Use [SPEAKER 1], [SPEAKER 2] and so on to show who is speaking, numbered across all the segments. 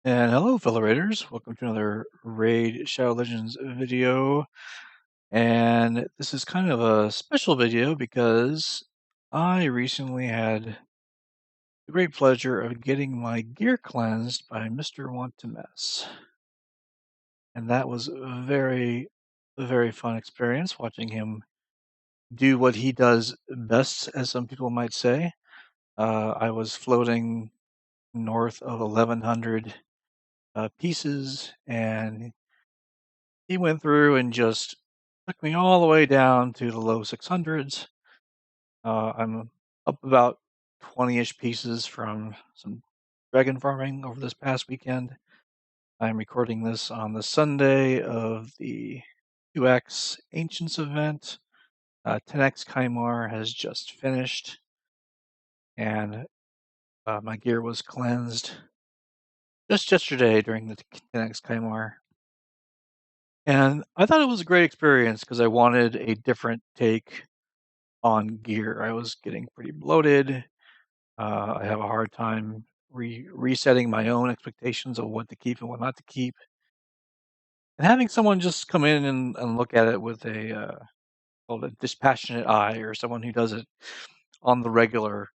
[SPEAKER 1] And hello, fellow raiders. Welcome to another Raid Shadow Legends video. And this is kind of a special video because I recently had the great pleasure of getting my gear cleansed by Mr. Want2Mess. And that was a very fun experience watching him do what he does best, as some people might say. I was floating north of 1100 pieces, and he went through and just took me all the way down to the low 600s. I'm up about 20-ish pieces from some dragon farming over this past weekend. I'm recording this on the Sunday of the 2X Ancients event. 10X Kaimar has just finished, and my gear was cleansed just yesterday during the 10X Kaimar. And I thought it was a great experience because I wanted a different take on gear. I was getting pretty bloated. I have a hard time resetting my own expectations of what to keep and what not to keep. And having someone just come in and look at it with a dispassionate eye, or someone who does it on the regular,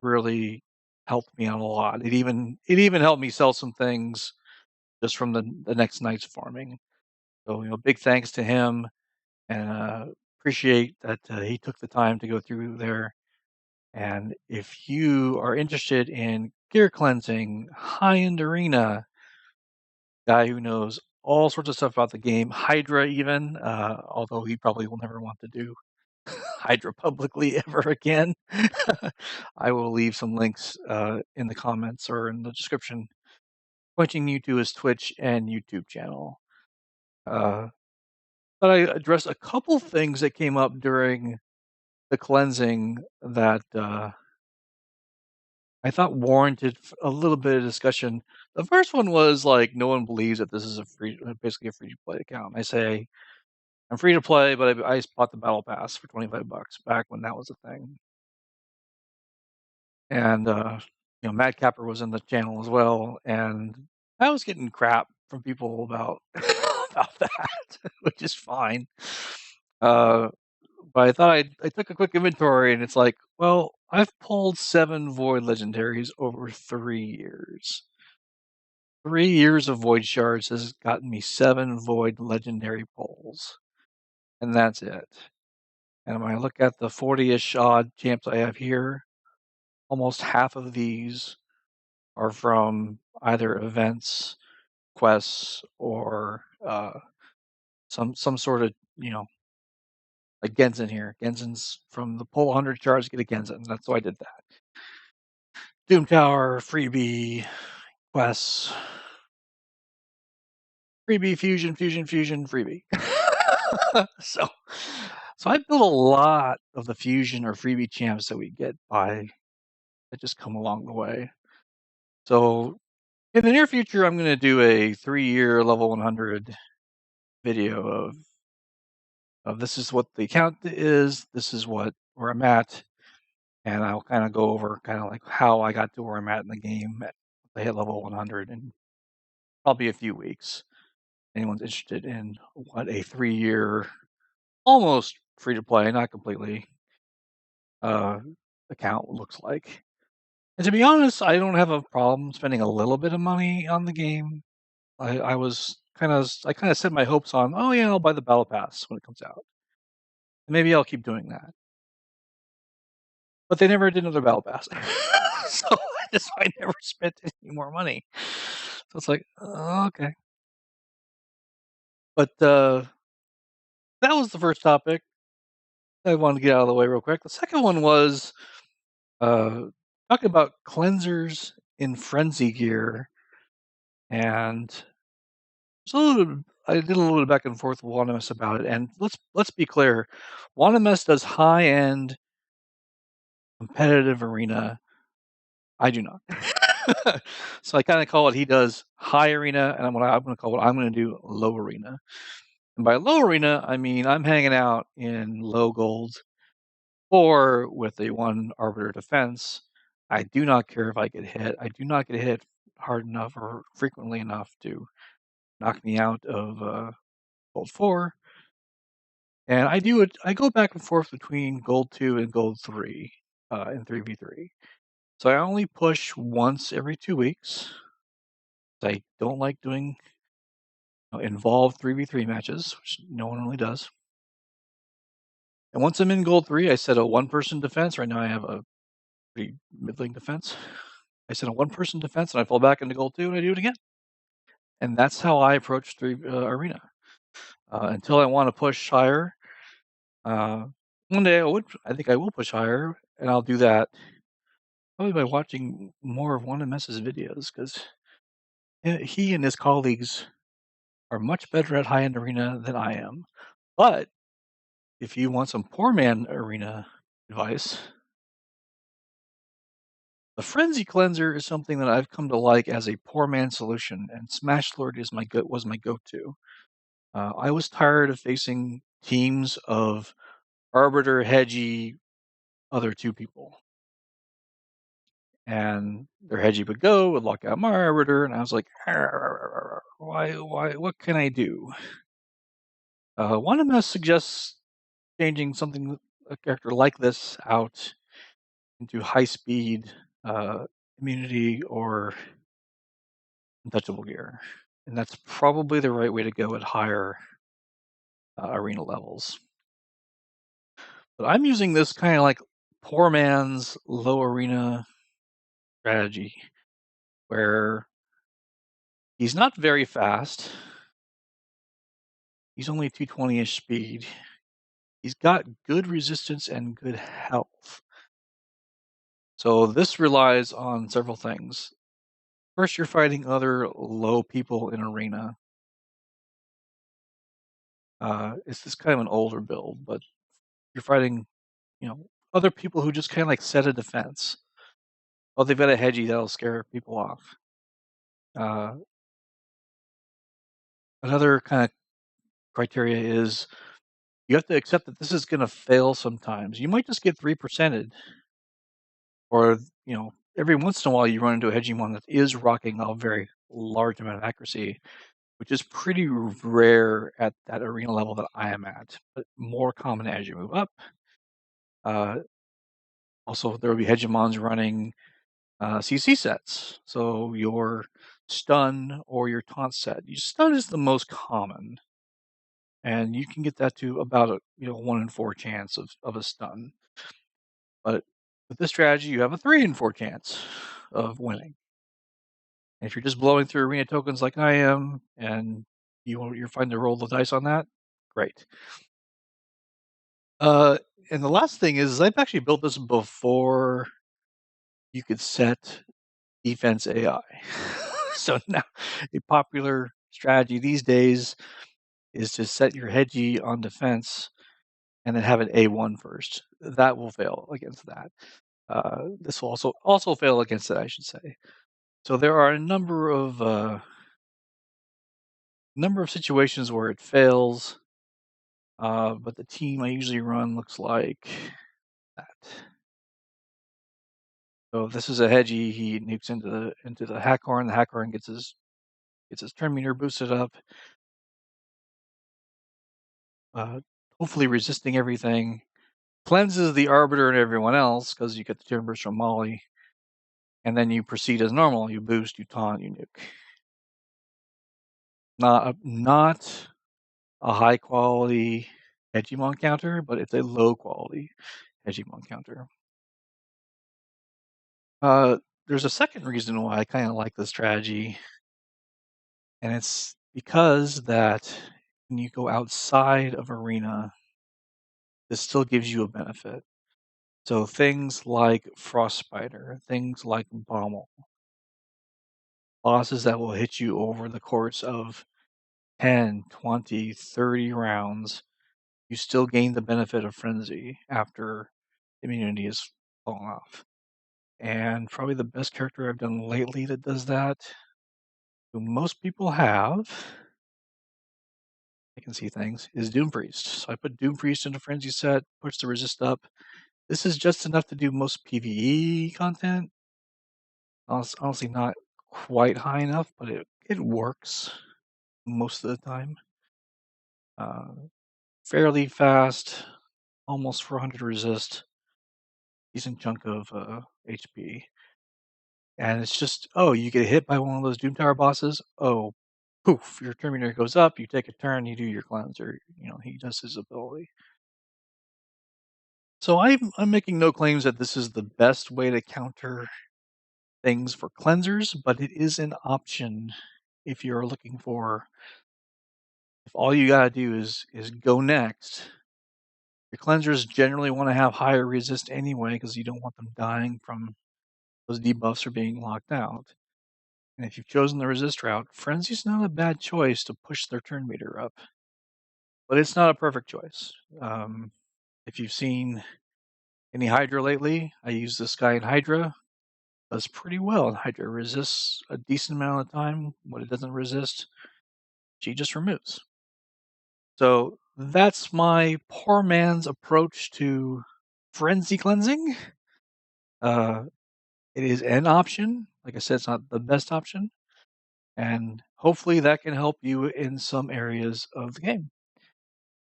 [SPEAKER 1] really helped me out a lot. It even helped me sell some things just from the next night's farming. So, big thanks to him, and appreciate that he took the time to go through there. And if you are interested in gear cleansing, high-end arena, guy who knows all sorts of stuff about the game, Hydra even, although he probably will never want to do Hydra publicly ever again. I will leave some links in the comments or in the description pointing you to his Twitch and YouTube channel. But I addressed a couple things that came up during the cleansing that I thought warranted a little bit of discussion. The first one was like, no one believes that this is basically a free to play account. I say, I'm free to play, but I bought the battle pass for $25 back when that was a thing. And Mad Capper was in the channel as well, and I was getting crap from people about about that, which is fine. But I thought I took a quick inventory, and it's like, well, I've pulled 7 Void Legendaries over 3 years. 3 years of Void Shards has gotten me 7 Void Legendary pulls, and that's it. And when I look at the 40-ish odd champs I have here, almost half of these are from either events, quests, or some sort of, like Genzen here. Genzen's from the pull 100 shards, get a Genzen. That's why I did that. Doom Tower, freebie, quests, freebie, fusion, freebie. so I built a lot of the fusion or freebie champs that we get by that just come along the way. So in the near future, I'm going to do a 3-year level 100 video of this is what the account is, this is where I'm at, and I'll kind of go over kind of like how I got to where I'm at in the game. I hit level 100 in probably a few weeks. Anyone's interested in what a 3-year, almost free to play, not completely, account looks like. And to be honest, I don't have a problem spending a little bit of money on the game. I kind of set my hopes on, oh yeah, I'll buy the battle pass when it comes out. And maybe I'll keep doing that. But they never did another battle pass. So I never spent any more money. So it's like, okay. But that was the first topic I wanted to get out of the way real quick. The second one was talking about cleansers in frenzy gear, and I did a little bit of back and forth with Want2Mess about it. And let's be clear, Want2Mess does high-end competitive arena. I do not. So I kind of call it, he does high arena, and I'm going to call what I'm going to do low arena. And by low arena, I mean I'm hanging out in low gold or with a 1 arbiter defense. I do not care if I get hit. I do not get hit hard enough or frequently enough to knock me out of Gold 4. And I do it. I go back and forth between Gold 2 and Gold 3 in 3v3. So I only push once every 2 weeks. I don't like doing involved 3v3 matches, which no one really does. And once I'm in Gold 3, I set a one-person defense. Right now I have a pretty middling defense. I set a one-person defense, and I fall back into Gold 2, and I do it again. And that's how I approach Arena. Until I want to push higher. One day I think I will push higher, and I'll do that probably by watching more of Want2Mess's videos, because he and his colleagues are much better at high-end Arena than I am. But if you want some poor man Arena advice, the Frenzy Cleanser is something that I've come to like as a poor man solution, and Smash Lord was my go-to. I was tired of facing teams of Arbiter, Hedgie, other 2 people. And their Hedgie would go, would lock out my Arbiter, and I was like, why, what can I do? Want2Mess suggests changing a character like this out into high speed, immunity, or untouchable gear. And that's probably the right way to go at higher arena levels. But I'm using this kind of like poor man's low arena strategy, where he's not very fast. He's only 220-ish speed. He's got good resistance and good health. So this relies on several things. First, you're fighting other low people in arena. It's this kind of an older build, but you're fighting, other people who just kind of like set a defense. Oh, they've got a Hedgie that'll scare people off. Another kind of criteria is you have to accept that this is going to fail sometimes. You might just get 3%ed, or every once in a while you run into a Hegemon that is rocking a very large amount of accuracy, which is pretty rare at that arena level that I am at, but more common as you move up. Also, there will be Hegemons running CC sets, so your stun or your taunt set. Your stun is the most common, and you can get that to about a 1 in 4 chance of a stun. But with this strategy, you have a 3 in 4 chance of winning. And if you're just blowing through arena tokens like I am, and you're fine to roll the dice on that, great. And the last thing is, I've actually built this before you could set defense AI. So now, a popular strategy these days is to set your Hedgie on defense and then have an A1 first. That will fail against that. This will also fail against it, I should say. So there are a number of situations where it fails, but the team I usually run looks like that. So if this is a Hedgie, he nukes into the Hackhorn. The Hackhorn gets his turn meter boosted up, hopefully resisting everything. Cleanses the Arbiter and everyone else because you get the turn burst from Molly, and then you proceed as normal. You boost, you taunt, you nuke. Not a high quality Hegemon counter, but it's a low quality Hegemon counter. There's a second reason why I kind of like this strategy, and it's because that when you go outside of arena, this still gives you a benefit. So things like Frostbiter, things like Bommel, bosses that will hit you over the course of 10, 20, 30 rounds, you still gain the benefit of Frenzy after immunity is fallen off. And probably the best character I've done lately that does that, who most people have, I can see things, is Doom Priest. So I put Doom Priest in a Frenzy set, push the resist up. This is just enough to do most PvE content. Honestly, not quite high enough, but it works most of the time. Uh, Fairly fast, almost 400 resist, decent chunk of HP. And it's just, oh, you get hit by one of those Doom Tower bosses. Oh, poof, your turn meter goes up. You take a turn, you do your cleanser. He does his ability. So I'm making no claims that this is the best way to counter things for cleansers, but it is an option if you're looking for, if all you gotta do is go next. Your cleansers generally want to have higher resist anyway because you don't want them dying from those debuffs or being locked out. And if you've chosen the resist route, Frenzy's not a bad choice to push their turn meter up. But it's not a perfect choice. If you've seen any Hydra lately, I use this guy in Hydra. Does pretty well in Hydra. Resists a decent amount of time. What it doesn't resist, she just removes. So that's my poor man's approach to frenzy cleansing. It is an option. Like I said, it's not the best option. And hopefully that can help you in some areas of the game.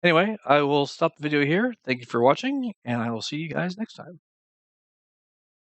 [SPEAKER 1] Anyway, I will stop the video here. Thank you for watching, and I will see you guys next time.